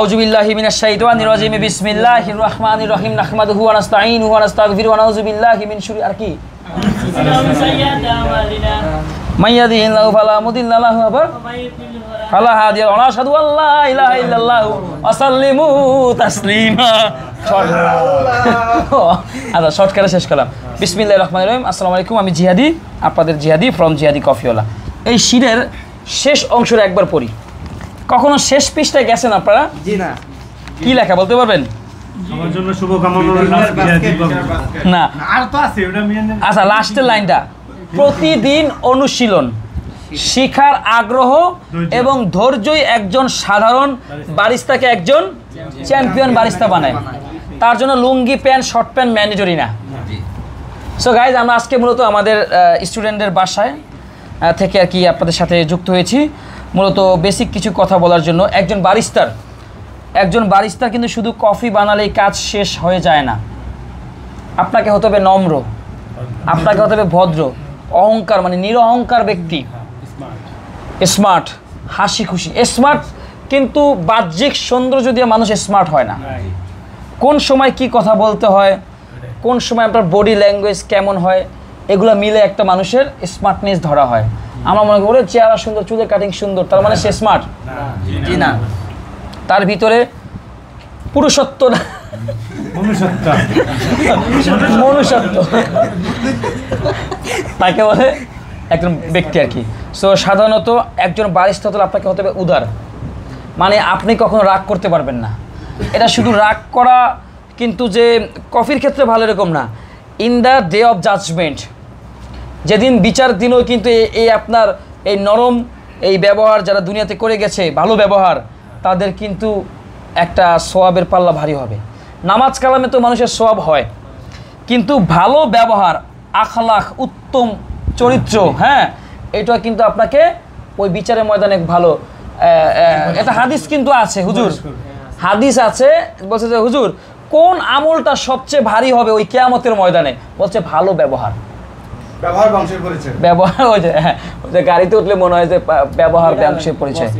আউযুবিল্লাহি মিনাশ শাইতানির রাজিম বিসমিল্লাহির রহমানির রহিম নাহমাদুহু ওয়া নাস্তাঈনুহু ওয়া নাস্তাগফিরুহু ওয়া নাউযু বিল্লাহি মিন শুরুরি আর কি মান ইয়াহদিহিল্লাহু ফালা মুদিল্লা লাহু ওয়া ফালা হাদিয়া লাহু আশহাদু আল্লা ইলাহা ইল্লাল্লাহু ওয়া সাল্লিমু তাসলিমা আচ্ছা শর্টকাটে শেষ করলাম। বিসমিল্লাহির রহমানির রহিম। আসসালামু আলাইকুম, আমি জিহাদি, আপনাদের জিহাদি ফ্রম জিহাদি কফিওয়ালা। এই শিরের শেষ অংশটা একবার পড়ি। কখনো শেষ পৃষ্ঠায় গেছেন আপনারা? জি না। কি লেখা বলতে পারবেন? আমার জন্য শুভকামনা না আর তো আছে ওটা মেনে। আচ্ছা, লাস্টের লাইনটা প্রতিদিন অনুশীলন, শিখার আগ্রহ এবং ধৈর্যই একজন সাধারণ বারিস্তাকে একজন চ্যাম্পিয়ন বারিস্তা বানায়। তার জন্য লুঙ্গি প্যান্ট শর্ট প্যান্ট ম্যান্ডেটরি না। সো গাইজ, আমরা আজকে মূলত আমাদের স্টুডেন্টদের বাসায় থেকে আর কি আপনাদের সাথে যুক্ত হয়েছি মূলত বেসিক কিছু কথা বলার জন্য। একজন বারিস্তার কিন্তু শুধু কফি বানালেই কাজ শেষ হয়ে যায় না। আপনাকে হতে হবে নম্র, আপনাকে হতে হবে ভদ্র, অহংকার মানে নিরহংকার ব্যক্তি, স্মার্ট, হাসি খুশি। স্মার্ট কিন্তু বাহ্যিক সৌন্দর্য দিয়ে মানুষ স্মার্ট হয় না। কোন সময় কি কথা বলতে হয়, কোন সময় আপনার বডি ল্যাঙ্গুয়েজ কেমন হয়, এগুলো মিলে একটা মানুষের স্মার্টনেস ধরা হয়। আমরা মনে করি চেহারা সুন্দর, চুলের কাটিং সুন্দর, তার মানে সে স্মার্ট। জি না, তার ভিতরে পুরুষত্ব না, মনুষ্যত্ব তাকে বলে একজন ব্যক্তি আর কি। সো সাধারণত একজন বারিস্তা হলে আপনাকে হতে হবে উদার, মানে আপনি কখনো রাগ করতে পারবেন না। এটা শুধু রাগ করা কিন্তু যে কফির ক্ষেত্রে ভালো এরকম না। In the day of judgement, যেদিন বিচার দিনও কিন্তু এই আপনার এই নরম এই ব্যবহার যারা দুনিয়াতে করে গেছে, ভালো ব্যবহার, তাদের কিন্তু একটা সোয়াবের পাল্লা ভারী হবে। নামাজ কালামে তো মানুষের সোয়াব হয়, কিন্তু ভালো ব্যবহার, আখলাখ, উত্তম চরিত্র, হ্যাঁ, এটা কিন্তু আপনাকে ওই বিচারের ময়দানে ভালো। এটা হাদিস কিন্তু আছে হুজুর, হাদিস আছে, বলছে যে হুজুর কোন আমলটা সবচেয়ে ভারী হবে ওই কিয়ামতের ময়দানে? বলছে ভালো ব্যবহার। ব্যবহার ওই যে গাড়িতে উঠলে মনে হয় যে ব্যবহার বংশের পরিচয়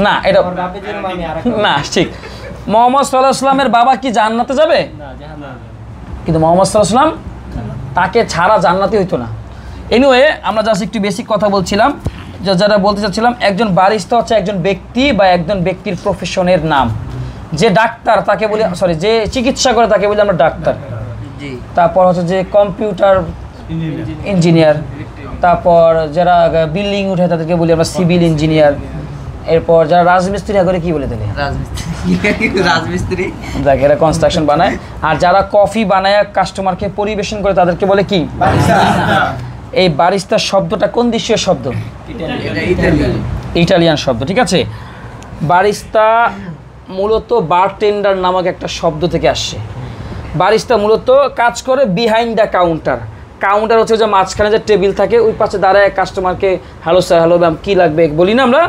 না, এটা না ঠিক। মোহাম্মদ সাল্লাল্লাহু আলাইহি ওয়াসাল্লামের বাবা কি জান্নাতে যাবে? কিন্তু মোহাম্মদ সাল্লাল্লাহু আলাইহি ওয়াসাল্লাম তাকে ছাড়া জান্নাতি হইতো না। এনিওয়ে, আমরা জাস্ট একটু বেসিক কথা বলছিলাম, যারা বলতে চাচ্ছিলাম একজন বারিস্তা হচ্ছে একজন ব্যক্তি বা একজন ব্যক্তির প্রফেশনের নাম। যে ডাক্তার তাকে বলি, সরি, যে চিকিৎসা করে তাকে বলি আমরা ডাক্তার। তারপর হচ্ছে যে কম্পিউটার ইঞ্জিনিয়ার, তারপর যারা বিল্ডিং উঠে তাদেরকে বলি আমরা সিভিল ইঞ্জিনিয়ার। এরপর যারা রাজমিস্ত্রি করে কি বলে দিলে রাজমিস্ত্রি, দেখ এরা কনস্ট্রাকশন বানায়। আর যারা কফি বানায় কাস্টমারকে পরিবেশন করে তাদেরকে বলে কি? এই বারিস্তার শব্দটা কোন দেশীয় শব্দ? ইটালিয়ান শব্দ, ঠিক আছে। বারিস্তা মূলত বারটেন্ডার নামক একটা শব্দ থেকে আসছে। বারিস্তা মূলত কাজ করে বিহাইন্ড দ্য কাউন্টার। কাউন্টার হচ্ছে যে মাঝখানে যে টেবিল থাকে, ওই পাশে দাঁড়ায় কাস্টমারকে হ্যালো স্যার, হ্যালো ম্যাম, কী লাগবে বলি না আমরা,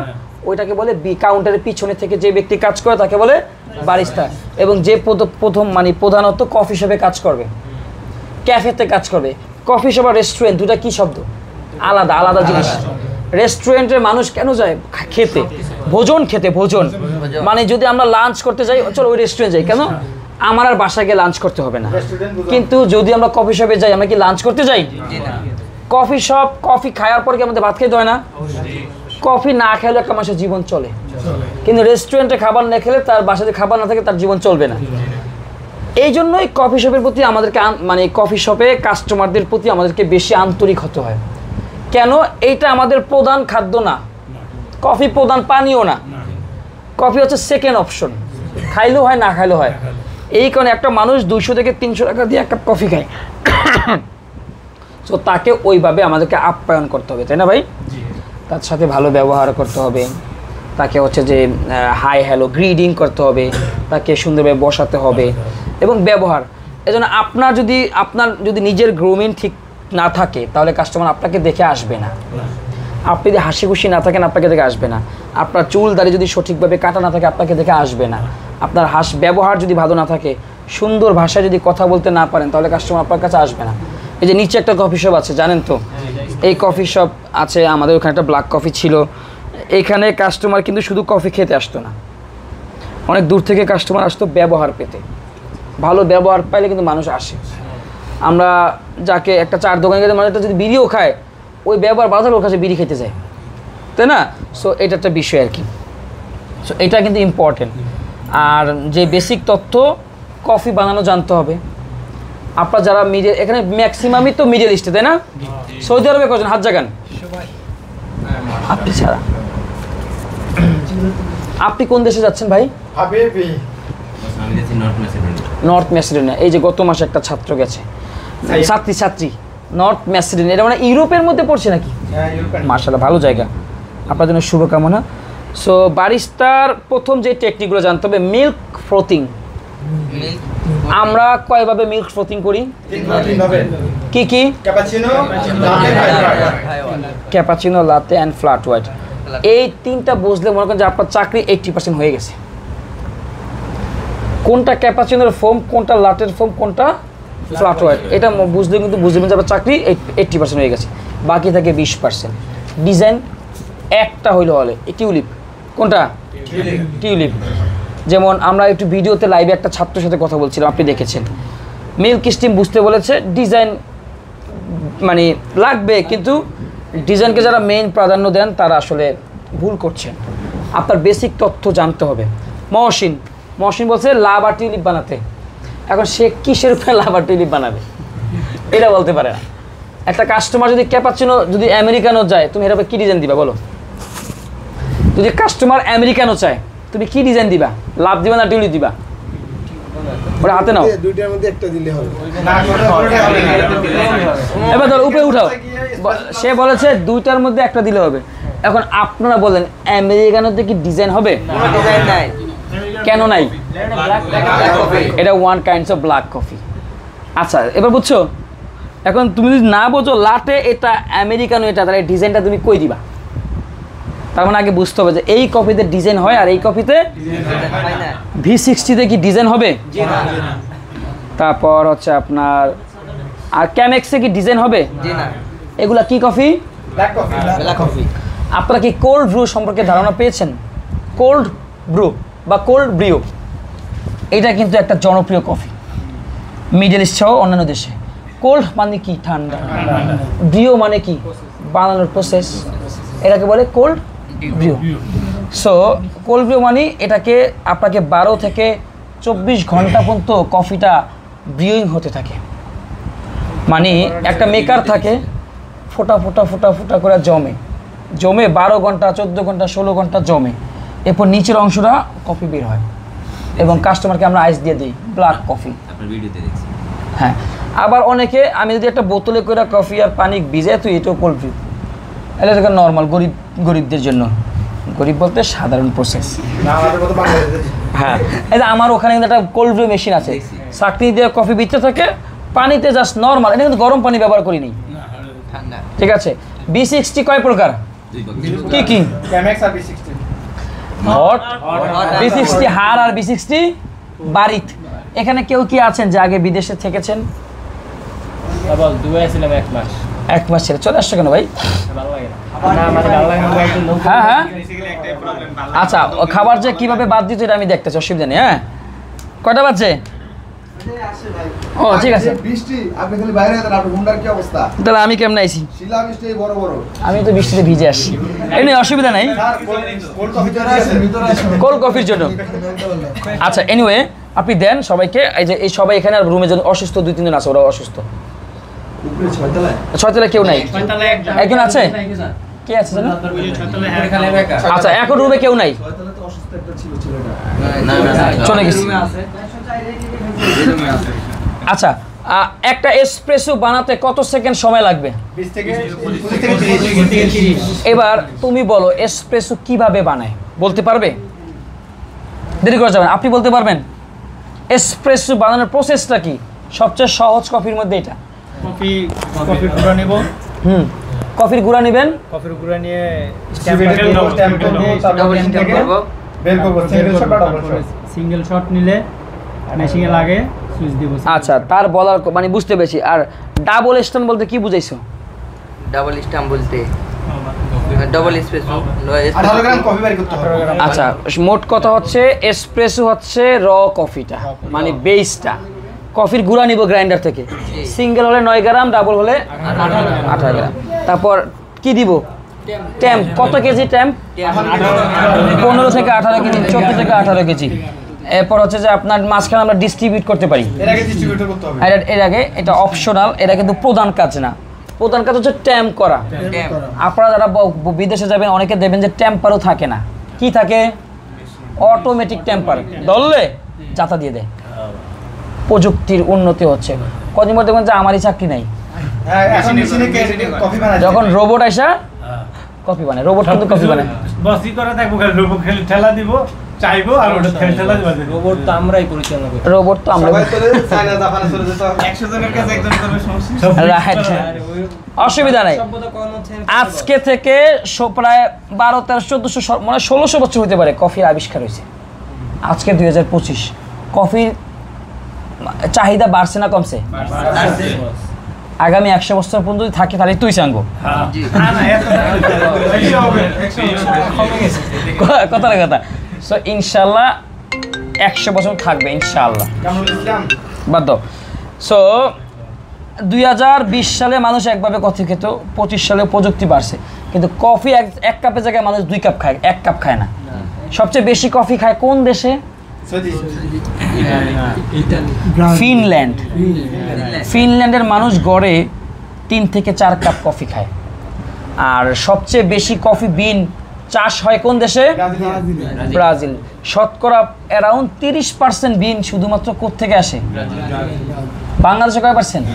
ওইটাকে বলে কাউন্টারের পিছনে থেকে যে ব্যক্তি কাজ করে তাকে বলে বারিস্তা। এবং যে প্রধানত কফি শপে কাজ করবে, ক্যাফেতে কাজ করবে। কফি শপ আর রেস্টুরেন্ট দুটা কি শব্দ? আলাদা আলাদা জিনিস। রেস্টুরেন্টের মানুষ কেন যায়? খেতে, ভোজন খেতে। ভোজন মানে যদি আমরা লাঞ্চ করতে যাই, চলো ওই রেস্টুরেন্ট যাই, কেন? আমার আর বাসায় গিয়ে লাঞ্চ করতে হবে না। কিন্তু যদি আমরা কফি শপে যাই, আমরা কি লাঞ্চ করতে যাই? কফি শপ, কফি খাওয়ার পর কি আমাদের ভাত খেতে হয় না? কফি না খেলে একটা মানুষের জীবন চলে, কিন্তু রেস্টুরেন্টে খাবার না খেলে, তার বাসাতে খাবার না থাকে, তার জীবন চলবে না। এই জন্যই কফি শপের প্রতি আমাদেরকে কফি শপে কাস্টমারদের প্রতি আমাদেরকে বেশি আন্তরিক হতে হয়। কেন? এইটা আমাদের প্রধান খাদ্য না, কফি প্রধান পানীয় না। কফি হচ্ছে সেকেন্ড অপশন, খাইলেও হয় না খাইলেও হয়। এই কারণে একটা মানুষ 200 থেকে 300 টাকা দিয়ে এক কাপ কফি খায়, তো তাকে ওইভাবে আমাদেরকে আপ্যায়ন করতে হবে, তাই না ভাই? তার সাথে ভালো ব্যবহার করতে হবে, তাকে হচ্ছে যে হাই হ্যালো গ্রিডিং করতে হবে, তাকে সুন্দরভাবে বসাতে হবে এবং ব্যবহার। এজন্য আপনার যদি নিজের গ্রুমিং ঠিক না থাকে, তাহলে কাস্টমার আপনাকে দেখে আসবে না। আপনি যদি হাসি খুশি না থাকেন, আপনাকে দেখে আসবে না। আপনার চুল দাড়ি যদি সঠিকভাবে কাটা না থাকে, আপনাকে দেখে আসবে না। আপনার ব্যবহার যদি ভালো না থাকে, সুন্দর ভাষায় যদি কথা বলতে না পারেন, তাহলে কাস্টমার আপনার কাছে আসবে না। এই যে নিচে একটা কফি শপ আছে, জানেন তো? এই কফি শপ আছে আমাদের ওখানে, একটা ব্ল্যাক কফি ছিল। এখানে কাস্টমার কিন্তু শুধু কফি খেতে আসতো না, অনেক দূর থেকে কাস্টমার আসতো ব্যবহার পেতে, ভালো ব্যবহার পাইলে কিন্তু মানুষ আসে। আমরা যাকে একটা চার দোকানে গেলে মানুষটা যদি বিড়িও খায়, ওই ব্যবহার বাজার ওর কাছে বিড়ি খেতে যায়, তাই না? সো এটা একটা বিষয় আর কি। সো এটা কিন্তু ইম্পর্টেন্ট। আর যে বেসিক তথ্য, কফি বানানো জানতে হবে। আপনার যারা মিডিল, এখানে ম্যাক্সিমামই তো মিডল ইস্টে, তাই না? সৌদি আরবে কজন হাত জাগান? আপনি ছাড়া। আপনি কোন দেশে যাচ্ছেন ভাই? North Macedonia. এই যে গত মাসে একটা ছাত্র গেছে, ছাত্রী নর্থ ম্যাসিডোনিয়া। এটা মানে ইউরোপের মধ্যে পড়ছে নাকি? মাশাআল্লাহ, ভালো জায়গা, আপনার জন্য শুভকামনা। সো বারিস্তার প্রথম যে টেকনিকগুলো জানতে হবে, মিল্ক ফ্রোথিং। আমরা কয়ভাবে মিল্ক ফ্রোথিং করি? কি কি? Cappuccino, latte and flat white. এই তিনটা বুঝলে মনে করেন যে আপনার চাকরি 80% হয়ে গেছে। কোনটা ক্যাপাচিনোর ফোম, কোনটা লাটের ফোম, কোনটা ফ্ল্যাট হোয়াইট, এটা বুঝলে কিন্তু বুঝবেন যে আপনার চাকরি 80% হয়ে গেছে। বাকি থাকে 20%। ডিজাইন একটা হইলে হলে টিউলিপ। কোনটা? টিউলিপ। যেমন আমরা একটু ভিডিওতে লাইভে একটা ছাত্রের সাথে কথা বলছিলাম, আপনি দেখেছেন। মিল্ক স্টিম বুঝতে বলেছে, ডিজাইন মানে লাগবে, কিন্তু ডিজাইনকে যারা মেইন প্রাধান্য দেন তারা আসলে ভুল করছেন। আপনার বেসিক তথ্য জানতে হবে। মহসিন বলছে লাভা টিউলিপ বানাতে। এখন সে কিসের উপরে লাভা টিউলিপ বানাবে এটা বলতে পারে না। একটা কাস্টমার যদি ক্যাপাচিনো, যদি আমেরিকানো যায়, তুমি এটা কি ডিজাইন দিবা বলো? যদি কাস্টমার আমেরিকানো চায়, তুমি কি ডিজাইন দিবা? লাভ দিবা না টিউলিপ দিবা? ওটা হাতে নাও, দুইটার মধ্যে একটা দিলে হবে। এবার ধরো উপরে উঠাও। সে বলেছে দুইটার মধ্যে একটা দিলে হবে। এখন আপনারা বলেন আমেরিকানোতে কি ডিজাইন হবে? কেন নাই? এটা one kinds of black coffee. আচ্ছা, এবার বুঝছো? এখন তুমি যদি না বোঝো লাটে এটা আমেরিকানো এটা, তাহলে ডিজাইনটা তুমি কই দিবা? তার মানে আগে বুঝতে হবে যে এই কপিতে ডিজাইন হয় আর এই কপিতে V60-তে কি ডিজাইন হবে? তারপর হচ্ছে আপনার আর ক্যামেক্সে কি ডিজাইন হবে? এগুলা কি কফি? Black coffee. আপনারা কি কোল্ড ব্রু সম্পর্কে ধারণা পেয়েছেন? কোল্ড ব্রু বা কোল্ড ব্রিও, এটা কিন্তু একটা জনপ্রিয় কফি মিডল ইস্ট সহ অন্যান্য দেশে। কোল্ড মানে কি? ঠান্ডা। ব্রিও মানে কি? বানানোর প্রসেস, এটাকে বলে cold brew. So cold brew মানে এটাকে আপনাকে 12 থেকে 24 ঘন্টা পর্যন্ত কফিটা ব্রিউইং হতে থাকে। মানে একটা মেকার থাকে, ফোটা ফোটা ফোটা ফোটা করে জমে 12 ঘন্টা, 14 ঘন্টা, 16 ঘন্টা জমে। এরপর নিচের অংশটা কফি বের হয় এবং কাস্টমারকে আমরা আইস দিয়ে দিই, ব্ল্যাক কফি। হ্যাঁ, আবার অনেকে, আমি যদি একটা বোতলে করে কফি আর পানি ভিজাই, তুই এটাও কোল্ড ব্রিউ। এটা নর্মাল গরিবদের জন্য। গরিব বলতে সাধারণ প্রসেস। হ্যাঁ, এই যে আমার ওখানে কিন্তু একটা কোল্ড ব্রিউ মেশিন আছে, চাকনি দিয়ে কফি ভিতরে থাকে, পানিতে জাস্ট নর্মাল। এটা কিন্তু গরম পানি ব্যবহার করিনি, ঠিক আছে? V60 কয় প্রকার? কি কি? হট, V60 হার আর V60 বারিত। এখানে কেউ কি আছেন যে আগে বিদেশে থেকেছেন? এক মাস ছেড়ে চলে আসছো কেন ভাই? হ্যাঁ হ্যাঁ, আচ্ছা, খাবার যে কিভাবে বাদ দিত এটা আমি দেখতেছি, অসুবিধা নেই। হ্যাঁ, কয়টা বাজছে? ও ঠিক আছে। বৃষ্টি, আপনি খালি বাইরে যেতেন, আপনার হুন্ডার কি অবস্থা? তাহলে আমি কেমন আইছি? শিলা বৃষ্টি বড় বড়। আমি তো বৃষ্টিতে ভিজে আসছি, এমনি অসুবিধা নাই, কোল্ড কফির জন্য। আচ্ছা, এনিওয়ে আপনি দেন সবাইকে। এই যে এই সবাই এখানে, আর রুমে যদি অসুস্থ 2-3 জন আছে, ওরা অসুস্থ। ছয়তলায় কেউ নাই? একজন আছে? কে আছে জানো? আচ্ছা, এখন রুমে কেউ নাই, চলে গেছে। আচ্ছা, একটা এসপ্রেসো বানাতে কত সেকেন্ড সময় লাগবে? 20 থেকে 30। এবার তুমি বলো এসপ্রেসো কিভাবে বানায়, বলতে পারবে? দেরি করা যাবে না, আপনি বলতে পারবেন? এসপ্রেসো বানানোর প্রসেসটা কি? সবচেয়ে সহজ কফির মধ্যে এটা। কফির গুঁড়া নেব। কফির গুঁড়া নেবেন। কফির গুঁড়া নিয়ে সিঙ্গেল শট নিলে মেশিনে লাগে, সুইচ দিব। আচ্ছা, তার বলার মানে বুঝতে পেরেছি। আর ডাবল স্ট্যান্ড বলতে কি বুঝাইছো? ডাবল স্ট্যাম্প বলতে ডবল এসপ্রেসো 18 গ্রাম কফি বাড়ি করতে হবে। আচ্ছা মোট কথা হচ্ছে এসপ্রেসো হচ্ছে র কফিটা মানে বেসটা, কফির গুঁড়া নিব গ্রাইন্ডার থেকে, সিঙ্গেল হলে 9 গ্রাম, ডাবল হলে 18 গ্রাম। তারপর কি দিব? ট্যাম্প। কত কেজি ট্যাম্প? 15 থেকে 18 কেজি, 14 থেকে 18 কেজি। এরপর হচ্ছে যে আপনার মাঝখানে আমরা ডিস্ট্রিবিউট করতে পারি, এর আগে ডিস্ট্রিবিউটর করতে হবে। এর আগে এটা অপশনাল, এটা কিন্তু প্রধান কাজ না। প্রধান কাজ হচ্ছে ট্যাম্প করা। আপনারা যারা বিদেশে যাবেন অনেকে দেখবেন যে ট্যাম্পারও থাকে না। কি থাকে? অটোমেটিক ট্যাম্পার, ধরলে চাতা দিয়ে দেয়। প্রযুক্তির উন্নতি হচ্ছে, কদিন পর দেখবেন যে আমারই চাকরি নাই। হ্যাঁ, এখন মেশিনে কফি বানায়। যখন রোবট আইসা কফি বানায়, রোবট কিন্তু কফি বানায়। বসি করে দেখবো খালি রোবট খালি ঠেলা দিব, চাইবো আর ওটা খালি ঠেলা দিব। রোবট তো আমরাই পরিচালনা করি। রোবট তো আমরা সবাই চলে চায়না জাপানে চলে যেতে হবে। 100 জনের কাছে একজন করবে সমস্যা। রাইট, অসুবিধা নাই। আজকে থেকে প্রায় 12, 13, 1400 মানে 1600 বছর হতে পারে কফির আবিষ্কার হয়েছে। আজকে 2025, কফির চাহিদা বাড়ছে না কমছে? আগামী 100 বছর পর্যন্ত যদি থাকে তাহলে তুই চাঙ্গো কথার কথা। সো ইনশাল্লাহ 100 বছর থাকবে ইনশাল্লাহ, বাধ্য। সো 2020 সালে মানুষ একভাবে কফি খেত, 25 সালে প্রযুক্তি বাড়ছে, কিন্তু কফি এক কাপের জায়গায় মানুষ 2 কাপ খায়, 1 কাপ খায় না। সবচেয়ে বেশি কফি খায় কোন দেশে? ফিনল্যান্ড। ফিনল্যান্ডের মানুষ গড়ে 3 থেকে 4 কাপ কফি খায়। আর সবচেয়ে বেশি কফি বিন চাষ হয় কোন দেশে? ব্রাজিল। শতকরা অ্যারাউন্ড 30% বিন শুধুমাত্র কোত্থেকে আসে? বাংলাদেশে কয় পার্সেন্ট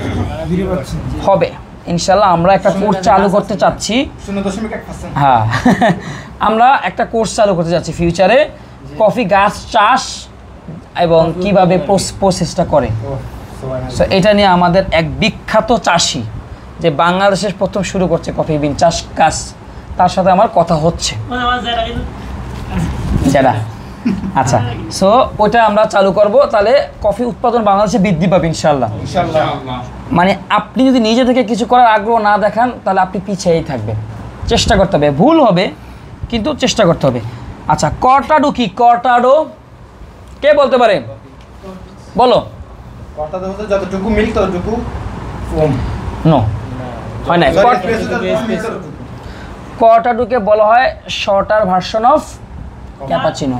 হবে? ইনশাল্লাহ আমরা একটা কোর্স চালু করতে চাচ্ছি। 0.1%। হ্যাঁ আমরা একটা কোর্স চালু করতে যাচ্ছি ফিউচারে, কফি গাছ চাষ এবং কিভাবে প্রসেসটা করে। সো এটা নিয়ে আমাদের এক বিখ্যাত চাষি যে বাংলাদেশের প্রথম শুরু করছে কফি বিন চাষ গাছ, তার সাথে আমার কথা হচ্ছে যারা। আচ্ছা, সো ওইটা আমরা চালু করব, তাহলে কফি উৎপাদন বাংলাদেশে বৃদ্ধি পাবে ইনশাল্লাহ। মানে আপনি যদি নিজে থেকে কিছু করার আগ্রহ না দেখান তাহলে আপনি পিছিয়েই থাকবেন। চেষ্টা করতে হবে, ভুল হবে কিন্তু চেষ্টা করতে হবে। আচ্ছা, কর্টাডো কি? কর্টাডো কে বলতে পারে? বলো। কর্টাডো বলতে যতটুকু মিল্ক ততটুকু ফোম। নো, হয় না। কর্টাডোকে বলা হয় শর্টার ভার্সন অফ ক্যাপাচিনো,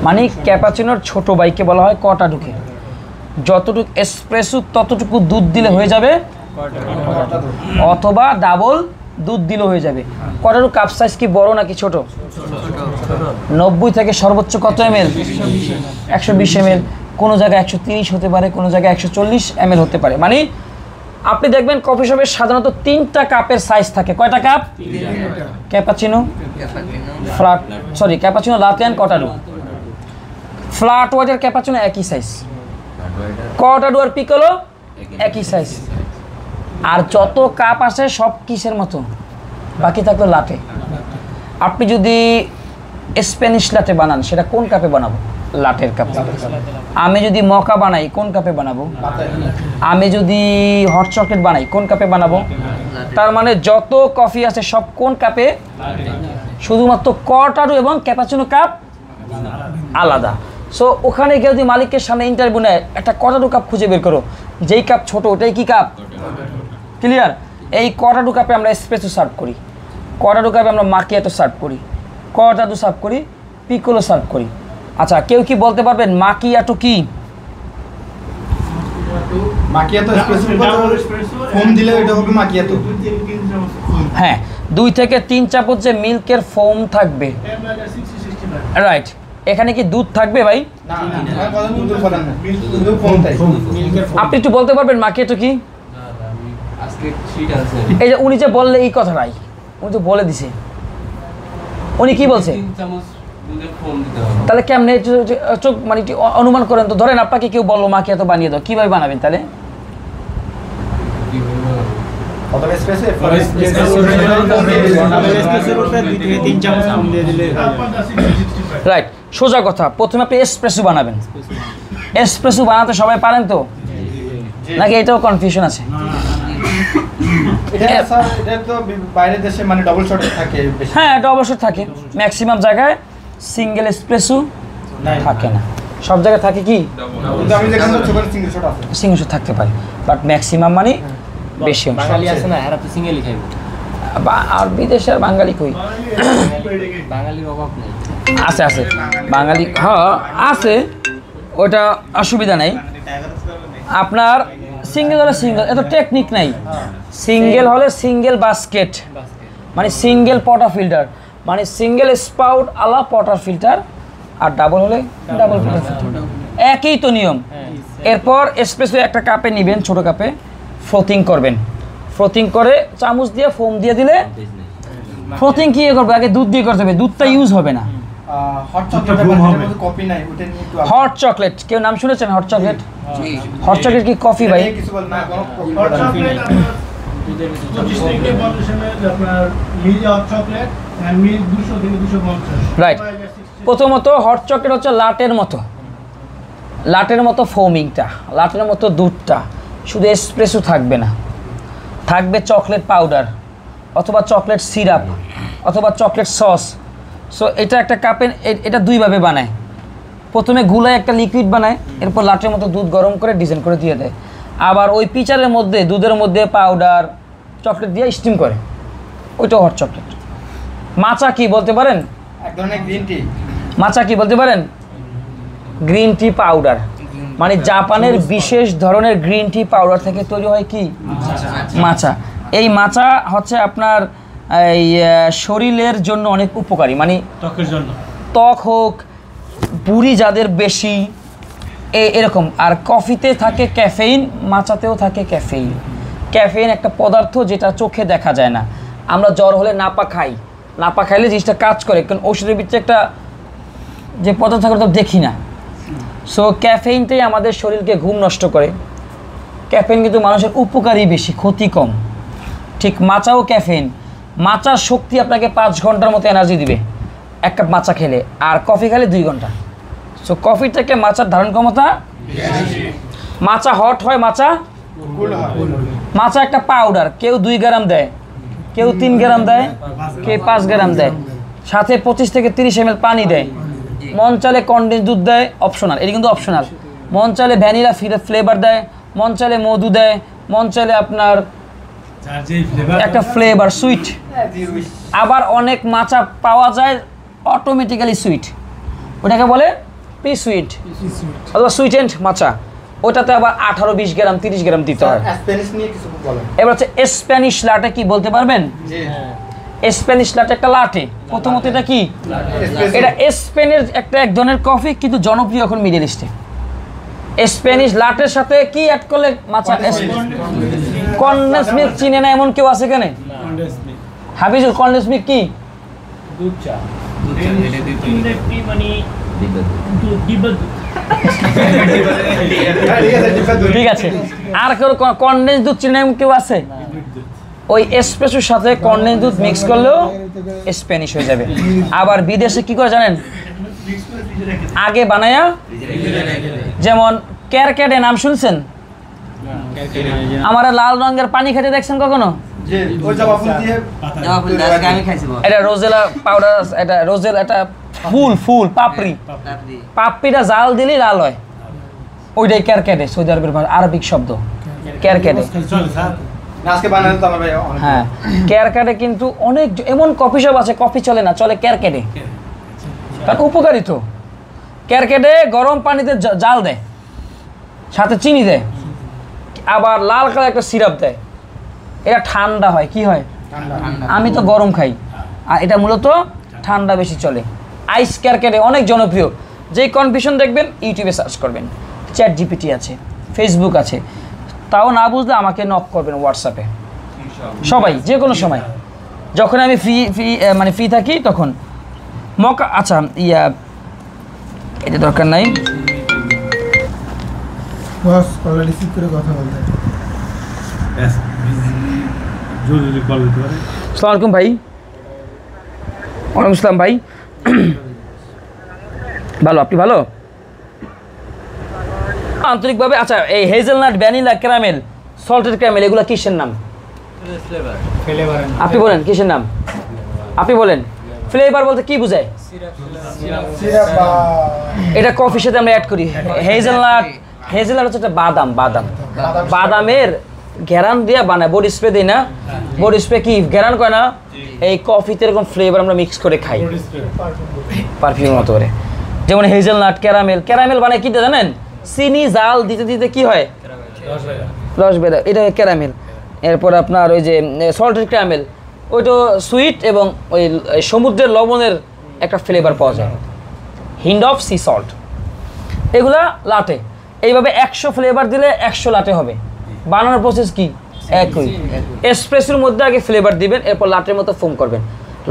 মানে ক্যাপাচিনোর ছোট ভাইকে বলা হয় কর্টাডোকে। যতটুকু এসপ্রেসো ততটুকু দুধ দিলে হয়ে যাবে, অথবা ডাবল দুধ দিলে হয়ে যাবে। কর্টাডো কাপ সাইজ কি বড় নাকি ছোট? 90 থেকে সর্বোচ্চ কত ml? 120 ml। কোনো জায়গায় 130 হতে পারে, কোনো জায়গায় 140 ml হতে পারে। মানে আপনি দেখবেন কফি শপে সাধারণত 3টা কাপের সাইজ থাকে। কয়টা cup? Cappuccino, flat, sorry cappuccino, latte and cortado. Flat white আর ক্যাপাচিনো একই সাইজ, কর্টাডো আর পিকোলো একই সাইজ। আর যত কাপ আছে সব কিসের মতো? বাকি থাকলো লাটে। আপনি যদি স্প্যানিশ লাটে বানান সেটা কোন কাপে বানাবো? লাটের কাপে। আমি যদি মকা বানাই কোন কাপে বানাবো? আমি যদি হট চকলেট বানাই কোন কাপে বানাবো? তার মানে যত কফি আছে সব কোন কাপে? শুধুমাত্র কর্টাডো এবং ক্যাপাচিনো কাপ আলাদা। সো ওখানে গিয়ে যদি মালিকের সামনে ইন্টারভিউ নেয়, একটা কর্টাডো কাপ খুঁজে বের করো, যেই কাপ ছোট ওটাই কি কাপ? ক্লিয়ার? এই কর্টাডো কাপে আমরা এসপ্রেসো সার্ভ করি, কর্টাডো কাপে আমরা মাকিয়াটো সার্ভ করি, কর্টাডো সার্ভ করি, পিকোলো সার্ভ করি। আচ্ছা, কেউ কি বলতে পারবেন মাকিয়াটো কি? মাকিয়াতো এসপ্রেসো ফোম দিলে এটা হবে মাকিয়াতো। হ্যাঁ, 2 থেকে 3 চামচ যে মিল্কের ফোম থাকবে, রাইট। এখানে কি দুধ থাকবে ভাই? না, কথা দুধের কথা না, শুধু ফোম তাই। আপনি একটু বলতে পারবেন মাকিয়াটো কি? আজকে শীট আছে। এই যে উনি যে বললে এই কথাটাই উনি তো বলে দিছে। উনি কি বলছে? 3 চামচ দুধের ফোম দিতে হবে। তাহলে কেমনে চোখ মানে একটু অনুমান করেন তো। ধরেন আপনাকে কেউ বললো মাকিয়াতো বানিয়ে দাও, কিভাবে বানাবেন তাহলে? প্রথমে এসপ্রেসো রাইট, সোজা কথা। প্রথমে আপনি এসপ্রেসো বানাবেন। এসপ্রেসো বানাতে সবাই পারেন তো, নাকি এটাও কনফিউশন আছে? এটা স্যার এটা তো বাইরের দেশে মানে ডাবল শট থাকে বেশি। হ্যাঁ, এটা অবশ্যই থাকে। ম্যাক্সিমাম জায়গায় সিঙ্গেল এসপ্রেসো থাকে না, সব জায়গায় থাকে কি কিন্তু আমি যেখানে ছোট সিঙ্গেল শট আছে সিঙ্গেল শট থাকতে পারে, বাট ম্যাক্সিমাম মানে বেশি অংশ। বাঙালি আছে না, এরা তো সিঙ্গেলই খাইবে। আর বিদেশের বাঙালি কই? বাঙালির অভাব নেই। আছে আছে বাঙালি, হ্যাঁ আছে, ওটা অসুবিধা নেই। আপনার সিঙ্গেল হলে সিঙ্গেল, এত টেকনিক নাই। সিঙ্গেল হলে সিঙ্গেল বাস্কেট মানে সিঙ্গেল পটার ফিল্টার, মানে সিঙ্গেল স্পাউট আলা পটার ফিল্টার, আর ডাবল হলে ডাবল পটার ফিল্টার, একই তো নিয়ম। এরপর এসপ্রেসো একটা কাপে নেবেন, ছোট কাপে ফ্রোথিং করবেন। ফ্রোথিং করে চামচ দিয়ে ফোম দিয়ে দিলে, ফ্রোথিং কি করবে আগে দুধ দিয়ে করতে হবে, দুধটা ইউজ হবে না। হট চকলেট মধ্যে কফি নাই, ওটা নিয়ে একটু হট চকলেট, কেউ নাম শুনেছেন হট চকলেট? হট চকলেট কি কফি ভাই? কিছু বল না, কোনো কফি হট চকলেট আপনার 25 থেকে 50 আপনার মিল হট চকলেট আর মিল 200 থেকে 250। রাইট। প্রথমত হট চকলেট হচ্ছে লাটের মতো, লাটের মতো ফোমিংটা, লাটের মতো দুধটা, শুধু এসপ্রেসো থাকবে না, থাকবে চকলেট পাউডার অথবা চকলেট সিরাপ অথবা চকলেট সস। সো এটা একটা কাপে এটা দুইভাবে বানায়, প্রথমে গুলায় একটা লিকুইড বানায়, এরপর লাটের মতো দুধ গরম করে ডিজাইন করে দিয়ে দেয়, আবার ওই পিচারের মধ্যে দুধের মধ্যে পাউডার চকলেট দিয়ে স্টিম করে, ওইটাও হট চকলেট। মাচা কি বলতে পারেন? এক ধরনের গ্রিন টি। মাচা কি বলতে পারেন? গ্রিন টি পাউডার, মানে জাপানের বিশেষ ধরনের গ্রিন টি পাউডার থেকে তৈরি হয় কি মাচা। এই মাচা হচ্ছে আপনার এই শরীরের জন্য অনেক উপকারী, মানে ত্বকের জন্য, ত্বক হোক, বুড়ি যাদের বেশি এরকম। আর কফিতে থাকে ক্যাফেইন, মাচাতেও থাকে ক্যাফেইন। ক্যাফেইন একটা পদার্থ যেটা চোখে দেখা যায় না, আমরা জ্বর হলে নাপা খাই, নাপা খাইলে জিনিসটা কাজ করে, কারণ ওষুধের ভিতরে একটা যে পদার্থ থাকে ওটা দেখি না। সো ক্যাফেইনটাই আমাদের শরীরকে ঘুম নষ্ট করে। ক্যাফেইন কিন্তু মানুষের উপকারী বেশি, ক্ষতি কম। ঠিক মাচাও ক্যাফেইন, মাচার শক্তি আপনাকে 5 ঘন্টার মতো এনার্জি দিবে এক কাপ মাচা খেলে, আর কফি খেলে 2 ঘন্টা। সো কফি থেকে মাচার ধারণ ক্ষমতা, মাচা হট হয়, মাচা কুল হয়। মাচা একটা পাউডার, কেউ 2 গ্রাম দেয়, কেউ 3 গ্রাম দেয়, কেউ 5 গ্রাম দেয়, সাথে 25 থেকে 30 ml পানি দেয়। মন চাইলে কনডেন্স দুধ দেয়, অপশনাল, এটা কিন্তু অপশনাল। মন চাইলে ভ্যানিলা ফ্লেভার দেয়, মন চাইলে মধু দেয়, মন চাইলে আপনার যার যেই ফ্লেভার একটা ফ্লেভার সুইট। আবার অনেক মাচা পাওয়া যায় অটোমেটিক্যালি সুইট, ওটাকে বলে প্রি সুইট অথবা সুইটেন্ড মাচা। ওটাতে আবার 18-20 গ্রাম 30 গ্রাম দিতে হয়। স্প্যানিশ নিয়ে কিছু বলেন। এবার হচ্ছে স্প্যানিশ লাটে, কি বলতে পারবেন? জি স্প্যানিশ লাটে একটা লাটে, প্রথমত এটা কি? এটা স্পেনের এক ধরনের কফি, কিন্তু জনপ্রিয় এখন মিডল ইস্টে। স্প্যানিশ লাটের সাথে কি অ্যাড করলে মাচা? কনডেন্স মিল্ক চিনে না এমন কেউ আছে এখানে? হাফিজুল, কনডেন্স মিল্ক কি? দুধ চা, ইনডাইরেক্টলি মানে দুধ ডিব্বা দুধ। ঠিক আছে, আর কেউ কনডেন্স দুধ চিনে এমন কেউ আছে? ওই এসপ্রেসোর সাথে কনডেন্স দুধ মিক্স করলেও স্প্যানিশ হয়ে যাবে। আবার বিদেশে কি করে জানেন? আগে বানায়া, যেমন ক্যারকেটে নাম শুনছেন? আমার লাল রঙের পানি খেতে দেখছেন কখনো? জি ওই জবা ফুল দিয়ে আমি খাইছি এটা রোজেলা পাউডার, এটা রোজেল, এটা ফুল পাপড়ি, পাপড়িটা জাল দিলেই লাল হয়, ওইটাই ক্যারকেটে, সৌদি আরবের আরবিক শব্দ ক্যারকেটে। আজকে বানালে তো আমার ভাই অনেক। হ্যাঁ, ক্যারকেটে কিন্তু অনেক এমন কফি শপ আছে, কফি চলে না, চলে ক্যারকেটে, কারণ উপকারী তো। ক্যারকেটে গরম পানিতে জাল দেয়, সাথে চিনি দেয়, আবার লাল কালার একটা সিরাপ দেয়, এটা ঠান্ডা হয়। কি হয়? আমি তো গরম খাই, আর এটা মূলত ঠান্ডা বেশি চলে। আইস ক্যারকেটে অনেক জনপ্রিয়। যেই কনফিউশন দেখবেন ইউটিউবে সার্চ করবেন, চ্যাট জিপিটি আছে, ফেসবুক আছে, তাও না বুঝলে আমাকে নক করবেন হোয়াটসঅ্যাপে, সবাই যে কোনো সময়, যখন আমি ফ্রি থাকি তখন। মকা আচ্ছা এটা দরকার নাই। বস কল রিসিভ করে কথা বলতে। জরুরি কল দিতে পারে। আসসালামু আলাইকুম ভাই। ওয়ালাইকুম আসসালাম ভাই। ভালো, আপনি ভালো? আন্তরিকভাবে। আচ্ছা, এই hazelnut, vanilla, caramel, salted caramel, এগুলো কিসের নাম? ফ্লেভারের নাম। আপনি বলেন কিসের নাম? আপনি বলেন। ফ্লেভার বলতে কি বোঝায়? সিরাপ বা এটা কফির সাথে আমরা অ্যাড করি হেজেলনাট। হেজেলনাট হচ্ছে একটা বাদামের ঘেরান দিয়ে বানায়, বডি স্প্রে দিই না? বডি স্প্রে কি ঘেরান করে না? এই কফিতে এরকম ফ্লেভার আমরা মিক্স করে খাই পারফিউমের মতো করে। যেমন হেজেলনাট, ক্যারামেল বানায় কি দিয়ে জানেন? চিনি জাল দিতে দিতে কি হয়? রস বের হয়, এটা ক্যারামেল। এরপর আপনার ওই যে সল্টেড ক্যারামেল, ওইটা সুইট এবং ওই সমুদ্রের লবণের একটা ফ্লেভার পাওয়া যায়, হিন্ড অফ সি সল্ট। এগুলা লাটে। এইভাবে 100 ফ্লেভার দিলে 100 লাটে হবে। বানানোর প্রসেস কি? একই। এসপ্রেসোর মধ্যে আগে ফ্লেভার দিবেন, এরপর লাটের মতো ফোম করবেন।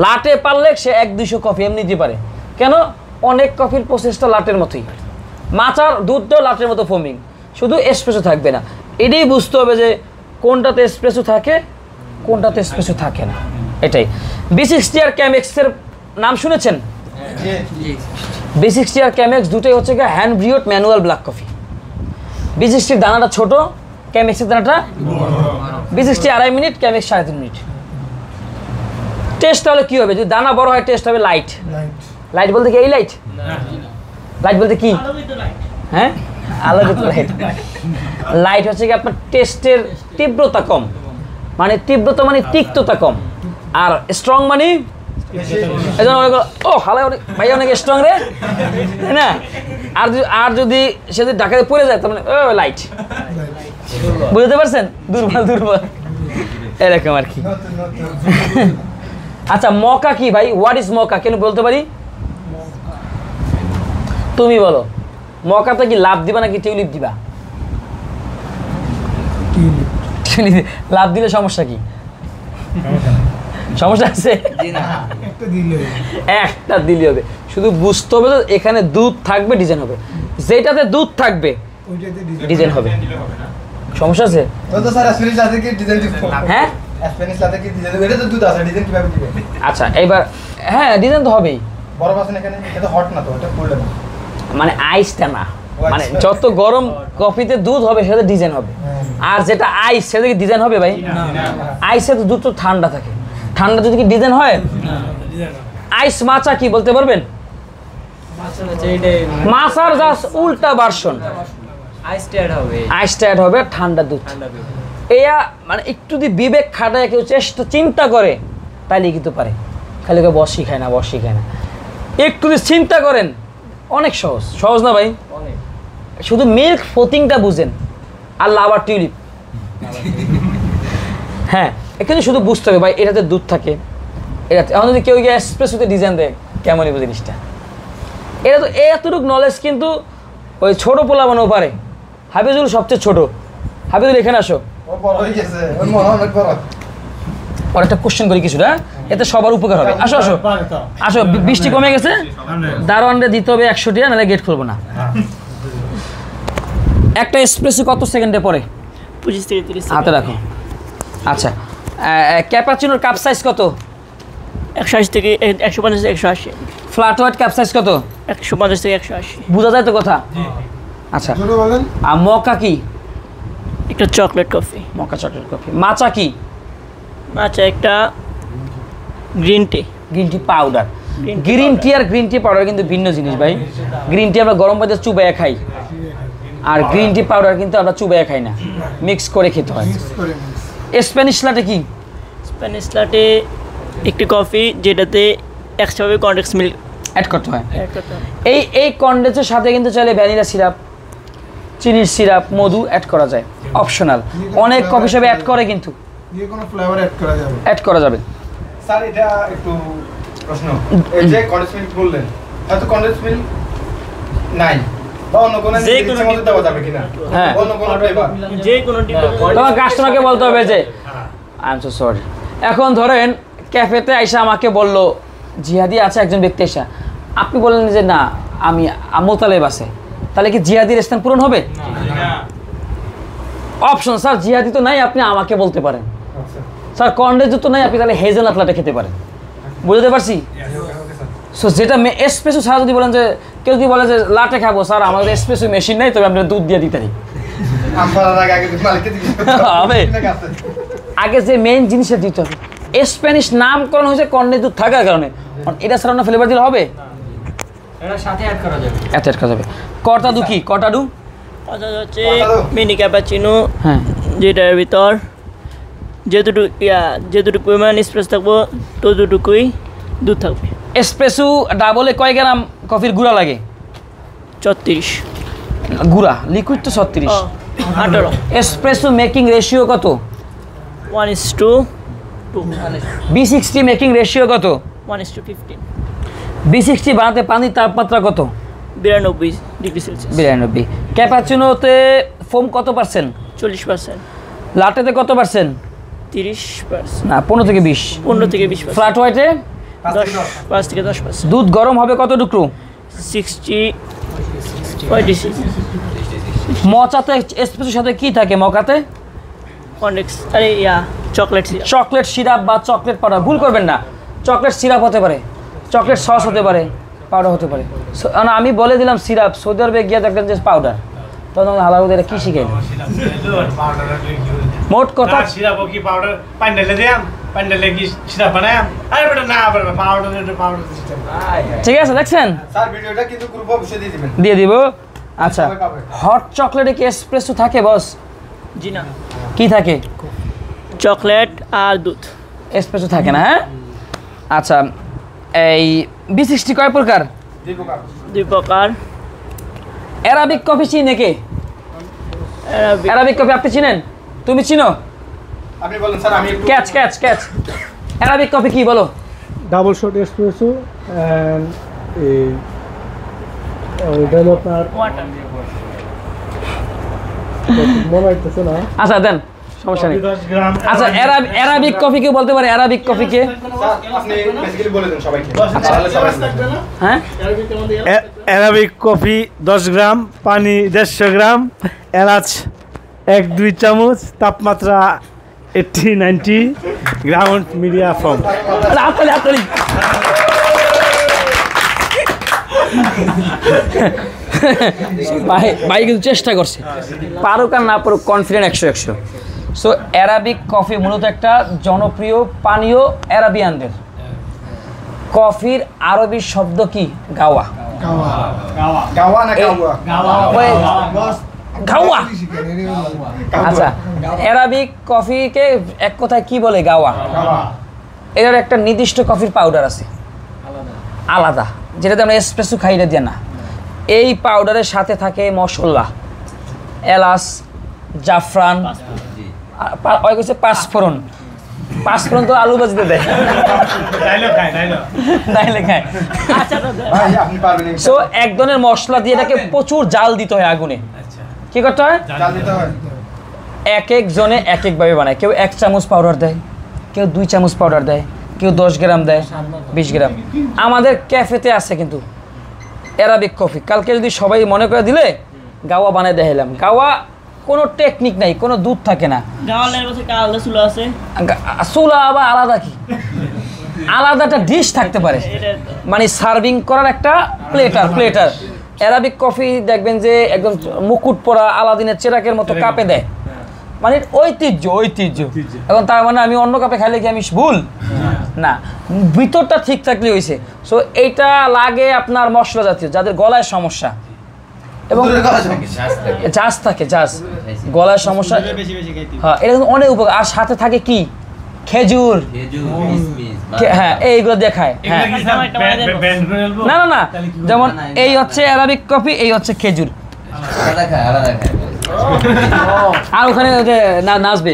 লাটে পারলে সে 1-200 কফি এমনি দিতে পারে। কেন? অনেক কফির প্রসেসটা লাটের মতোই। মাচার দুধটাও লাটের মতো ফোমিং, শুধু এসপ্রেসো থাকবে না। এটাই বুঝতে হবে যে কোনটাতে এসপ্রেসো থাকে, কোনটাতে এসপ্রেসো থাকে না। এটাই। B60 আর ক্যামেক্সের নাম শুনেছেন? B60 আর ক্যামেক্স দুটোই হচ্ছে গিয়ে hand brewed manual black coffee. B60 দানাটা ছোট, ক্যামেক্সের দানাটা B60 2.5 মিনিট, ক্যামেক্স 3.5 মিনিট। টেস্ট তাহলে কি হবে? যদি দানা বড় হয় টেস্ট হবে লাইট। লাইট বলতে কি এই লাইট? লাইট বলতে কি? হ্যাঁ, আলাদা লাইট। লাইট হচ্ছে কি আপনার টেস্টের তীব্রতা কম, মানে তীব্রতা মানে তিক্ততা কম। আর স্ট্রং মানে এজন্য ও হালা ভাই অনেক স্ট্রং রে, তাই না? আর যদি সে যদি ঢাকাতে পড়ে যায় তার মানে ও লাইট। বুঝতে পারছেন? দুর্বল এরকম আর কি। আচ্ছা, মকা কি ভাই? What is মকা? কেন বলতে পারি? তুমি বলো, মকাতে কি লাভ দিবা নাকি টিউলিপ দিবা? লাভ দিলে সমস্যা কি? সমস্যা আছে? একটা দিলে হবে। শুধু বুঝতে হবে যে এখানে দুধ থাকবে, ডিজাইন হবে। যেটাতে দুধ থাকবে ডিজাইন হবে। সমস্যা আছে? হ্যাঁ, আচ্ছা এইবার হ্যাঁ ডিজাইন তো হবেই। মানে আইসটা না, মানে যত গরম কফিতে দুধ হবে সেটা ডিজাইন হবে। আর যেটা আইস সেটা কি ডিজাইন হবে ভাই? আইসে তো দুধ তো ঠান্ডা থাকে, ঠান্ডা যদি কি ডিজাইন হয়? আইস মাচা কি বলতে পারবেন? মাচার জাস্ট উল্টা ভার্সন। আইসটা অ্যাড হবে ঠান্ডা দুধ। এয়া মানে একটু যদি বিবেক খাটায় কেউ চিন্তা করে তাইলে কিন্তু পারে। খালি বসি খায় না। একটু যদি চিন্তা করেন অনেক সহজ না ভাই? শুধু মিল্ক ফোতিংটা বুঝেন আর লাভার টিউলিপ। হ্যাঁ, এখানে শুধু বুঝতে হবে ভাই এটাতে দুধ থাকে, এটাতে। এখন যদি কেউ গিয়ে এসপ্রেসোতে ডিজাইন দেয় কেমন হবে জিনিসটা? এটা তো এতটুকু নলেজ কিন্তু ওই ছোটো পোলা বানাও পারে। হাফিজুল সবচেয়ে ছোট। হাফিজুল এখানে আসো, আর একটা কোশ্চেন করি কিছুটা, এতে সবার উপকার হবে। আসো আসো আসো, বৃষ্টি কমে গেছে, দারোয়ানরে দিতে হবে 100 টাকা, নাহলে গেট খুলবো না। একটা এসপ্রেসো কত সেকেন্ডে পড়ে? 25 থেকে 30 হাতে রাখো। আচ্ছা, ক্যাপাচিনোর কাপ সাইজ কত? 180 থেকে 150 থেকে 180। ফ্ল্যাট হোয়াইট কাপ সাইজ কত? 150 থেকে 180। বোঝা যায় তো কথা? আচ্ছা, আর মকা কি? একটা chocolate coffee. Mocha chocolate coffee. Matcha কি? আচ্ছা, একটা green tea. Green tea powder. Green tea আর গ্রিন টি পাউডার কিন্তু ভিন্ন জিনিস ভাই। গ্রিন টি আমরা গরম পানিতে চুবাইয়া খাই, আর গ্রিন টি পাউডার কিন্তু আমরা চুবাইয়া খাই না, মিক্স করে খেতে হয়। স্প্যানিশ লাটে কি? স্প্যানিশ লাটে একটি কফি যেটাতে এক্সট্রাভাবে কনডেন্স মিল্ক অ্যাড করতে হয়। অ্যাড করতে হবে। এই কনডেন্সের সাথে কিন্তু চাইলে ভ্যানিলা সিরাপ, চিনির সিরাপ, মধু অ্যাড করা যায়, অপশনাল। অনেক কফি শপে অ্যাড করে, কিন্তু যে কোনো ফ্লেভার অ্যাড করা যাবে। অ্যাড করা যাবে। স্যার এটা একটু প্রশ্ন, এই যে কনডেন্স মিল্ক বললেন, হয়তো কনডেন্স মিল্ক নাই বা অন্য কোনো জিনিসের মধ্যে দেওয়া যাবে কিনা? হ্যাঁ, অন্য কোনো ফ্লেভার যে কোনো টি তোমার কাস্টমারকে বলতে হবে যে আই এম সো সরি। এখন ধরেন ক্যাফেতে আইসা আমাকে বললো জিহাদি আছে একজন ব্যক্তি এসা, আপনি বললেন যে না আমি মোতালেব আছে, তাহলে কি জিহাদির স্থান পূরণ হবে? অপশন স্যার জিহাদি তো নাই, আপনি আমাকে বলতে পারেন। স্যার কন্ডেন্স তো নাই, আপনি তাহলে হেজেলনাট লাটে খেতে পারেন। বুঝতে পারছি? সো যেটা এসপ্রেসো ছাড়া যদি বলেন যে কেউ যদি বলে যে লাটে খাবো, স্যার আমাদের এসপ্রেসো মেশিন নেই, তবে আমরা দুধ দিয়ে দিতে পারি। আগে যে মেইন জিনিসটা দিতে হবে। স্প্যানিশ নামকরণ হয়েছে কর্নের দুধ থাকার কারণে, এটা ছাড়া না ফ্লেভার দিলে হবে, এটা সাথে অ্যাড করা যাবে। এত অ্যাড করা যাবে। কর্তাডু কি? কর্তাডু অর্থাৎ হচ্ছে মিনি ক্যাপাচিনো, হ্যাঁ, যেটার ভিতর যেটুকু পরিমাণ স্প্রেস থাকবো ততটুকুই দুধ থাকবে। এসপ্রেসো ডাবলে কয় গ্রাম কফির গুঁড়া লাগে? 34 গুঁড়া, লিকুইড তো 36। 18 এসপ্রেসো মেকিং রেশিও কত? 1:2 B60 মেকিং রেশিও কত? 1:15 B60 বানাতে পানির তাপমাত্রা কত? 92 ডিগ্রি সেলসিয়াস। 92। ক্যাপাচিনোতে ফোম কত পার্সেন্ট? 40%। লাটেতে কত পার্সেন্ট? 30%। না, 15 থেকে 20। 15 থেকে 20%। ফ্ল্যাট হোয়াইটে 5 থেকে 10%। দুধ গরম হবে কতটুকু? 60 46 মচাতে এসপ্রেসোর সাথে কি থাকে? মকাতে কনডেক্স চকলেট সিরাপ। চকলেট সিরাপ বা চকলেট পাউডার, ভুল করবেন না। চকলেট সিরাপ হতে পারে, চকলেট সস হতে পারে, পাউডার হতে পারে। আমি বলে দিলাম সিরাপ, সৌদি আরবে গিয়ে দেখলেন যে পাউডার, তখন হালাল এটা কি শিখে মোট কথা। সিরাপ কি পাউডার পানি ঢেলে দিলাম, পানি ঢেলে কি সিরাপ বানাম? আরে বেটা না, পাউডার সিস্টেম। ঠিক আছে, দেখছেন? স্যার ভিডিওটা কিন্তু গ্রুপে অবশ্যই দিয়ে দিবেন। দিয়ে দিব। আচ্ছা, হট চকলেটে কি এসপ্রেসো থাকে বস? জি না, কি থাকে? চকলেট আর দুধ। এসপ্রেসো থাকে না, হ্যাঁ? আচ্ছা, এই B60 কয় প্রকার? 2 প্রকার। অ্যারাবিক কফি চিনে কে? অ্যারাবিক কফি আপনি চিনেন? তুমি চিনো? আপনি বলেন স্যার, আমি একটু catch catch catch. Arabic coffee কি বলো? ডাবল শট এসপ্রেসো এন্ড ওইটা হলো আপনার ওয়াটার। মনে হইতেছে না। আচ্ছা দেন, সমস্যা নেই। 10 গ্রাম। আচ্ছা, অ্যারাবিক কফি কে বলতে পারে? অ্যারাবিক কফি কে? স্যার আপনি বেসিক্যালি বলে দেন সবাইকে, তাহলে সবাই বুঝবে। হ্যাঁ, অ্যারাবিক কফি 10 গ্রাম, পানি 150 গ্রাম, এলাচ 1-2 চামচ, তাপমাত্রা 80-90, গ্রাউন্ড মিডিয়া ফর্ম। হাততালি হাততালি। ভাই কিন্তু চেষ্টা করছে, পারুক আর না পারুক কনফিডেন্ট 100-100। সো অ্যারাবিক কফি মূলত একটা জনপ্রিয় পানীয় অ্যারাবিয়ানদের। কফির আরবি শব্দ কি? গাওয়া। গাওয়া না গাওয়া? ওই গাওয়া। আচ্ছা, অ্যারাবিক কফিকে এক কথায় কি বলে? গাওয়া। গাওয়া। এটার একটা নির্দিষ্ট কফির পাউডার আছে আলাদা, যেটাতে আমরা এসপ্রেসো খাইলে দিয়ে না। এই পাউডারের সাথে থাকে মশলা, এলাচ, জাফরান, ওই হচ্ছে পাঁচফোড়ন। পাঁচফোড়ন তো আলু ভাজিতে দেয়, তাইলে খায়। ভাই আপনি পারবেন। সো এক ধরনের মশলা দিয়ে এটাকে প্রচুর জাল দিতে হয় আগুনে। কি করতে হয়? জাল দিতে হয়। এক এক জনে এক একভাবে বানায়। কেউ 1 চামচ পাউডার দেয়, কেউ 2 চামচ পাউডার দেয়, কেউ 10 গ্রাম দেয়, 20 গ্রাম। আমাদের ক্যাফেতে আছে কিন্তু অ্যারাবিক কফি। কালকে যদি সবাই মনে করে দিলে গাওয়া বানিয়ে দেখাইলাম। গাওয়া কোনো টেকনিক নাই, কোনো দুধ থাকে না। গাওয়ালের কাছে আলাদা চুলা আছে। চুলা আবার আলাদা কি? আলাদা একটা ডিশ থাকতে পারে, মানে সার্ভিং করার একটা প্লেটার। অ্যারাবিক কফি দেখবেন যে একদম মুকুট পরা আলাদিনের চেরাকের মতো কাপে দেয়, মানে ঐতিহ্য। এখন তার মানে আমি অন্য কাপে খাইলে কি আমি ভুল? না, ভিতরটা ঠিক থাকলে হয়েছে। সো এইটা লাগে আপনার মশলা জাতীয়, যাদের গলায় সমস্যা এবং জাজ থাকে, গলায় সমস্যা। হ্যাঁ, এটা কিন্তু অনেক উপকার। আর সাথে থাকে কি? খেজুর। হ্যাঁ, এইগুলো দেখায়। হ্যাঁ, না না না, যেমন এই হচ্ছে অ্যারাবিক কফি, এই হচ্ছে খেজুর। আর ওখানে নাচবে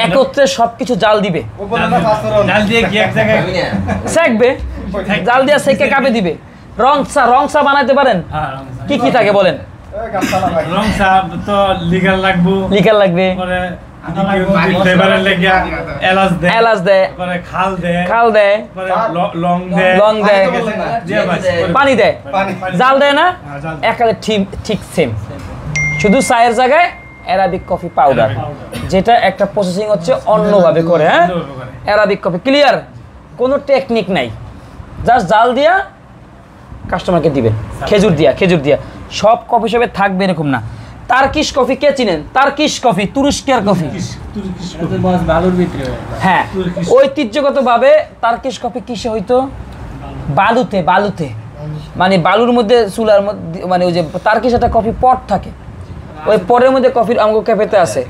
একত্রে সবকিছু জাল দিবে, সেকবে, জাল দিয়ে সেকে কাপে দিবে। রং চা বানাইতে পারেন? কি কি থাকে বলেন? লিকার লাগবে, এলাচ দেয়, খাল দেয়, লং দেয়, পানি দেয়, জাল দেয় না? একেবারে ঠিক সেম, শুধু চায়ের জায়গায় অ্যারাবিক কফি পাউডার, যেটা একটা প্রসেসিং হচ্ছে অন্যভাবে করে। হ্যাঁ, অ্যারাবিক কফি ক্লিয়ার, কোনো টেকনিক নাই, জাস্ট জাল দিয়া কাস্টমারকে দিবেন। খেজুর দিয়া সব কফি শপে থাকবে এরকম না। টার্কিশ কফি কে চিনেন? টার্কিশ কফি, তুরস্কের কফি। বস ভালোর ভিতরে হ্যাঁ, ঐতিহ্যগতভাবে টার্কিশ কফি কিসে হইতো? বালুতে, বালুতে মানে বালুর মধ্যে চুলার মধ্যে, মানে ওই যে টার্কিশ একটা কফি পট থাকে, ওই পরের মধ্যে কফির আমগো ক্যাফেতে আছে,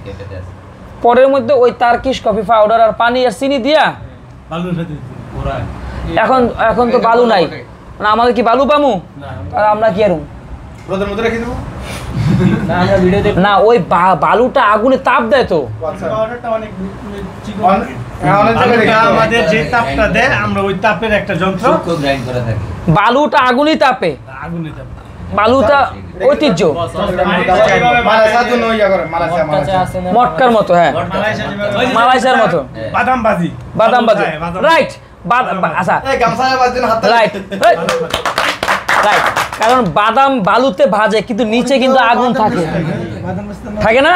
পরের মধ্যে ওই টার্কিশ কফি পাউডার আর পানি আর চিনি দিয়া। এখন এখন তো বালু নাই, মানে আমাদের কি বালু পামু? আর আমরা কি আরুম রোদের মধ্যে রেখে দেবো। না আমরা ভিডিও দেখ না, ওই বালুটা আগুনে তাপ দেয় তো। আচ্ছা পাউডারটা অনেক চিকন। হ্যাঁ, অনেক জায়গায় রেখে দেবো। আমাদের যে তাপটা দেয় আমরা ওই তাপের একটা যন্ত্র গ্রাইন্ড করা থাকে। বালুটা আগুনই তাপে, আগুনে তাপ বালুটা ঐতিহ্য মালয়েশিয়ার জন্য ইয়া করে, মালয়েশিয়া আছে না মটকার মতো। হ্যাঁ, মালয়েশিয়ার মতো বাদাম বাজি বাদাম বাজে, রাইট। আচ্ছা, এই গামছায় বাজছেন হাত রাইট রাইট, কারণ বাদাম বালুতে ভাজে কিন্তু নিচে কিন্তু আগুন থাকে, থাকে না?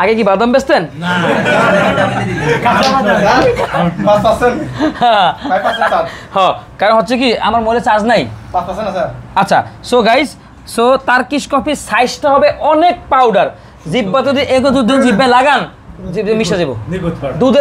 আগে কি বাদাম বেচতেন? হ্যাঁ, কারণ হচ্ছে কি আমার মোবাইলে চার্জ নাই। আচ্ছা, সো গাইস, সো টার্কিশ কফির সাইজটা হবে অনেক পাউডার, জিব্বা যদি এগো দুধ জিব্বে লাগান জিব্বে মিশে যাবো দুধের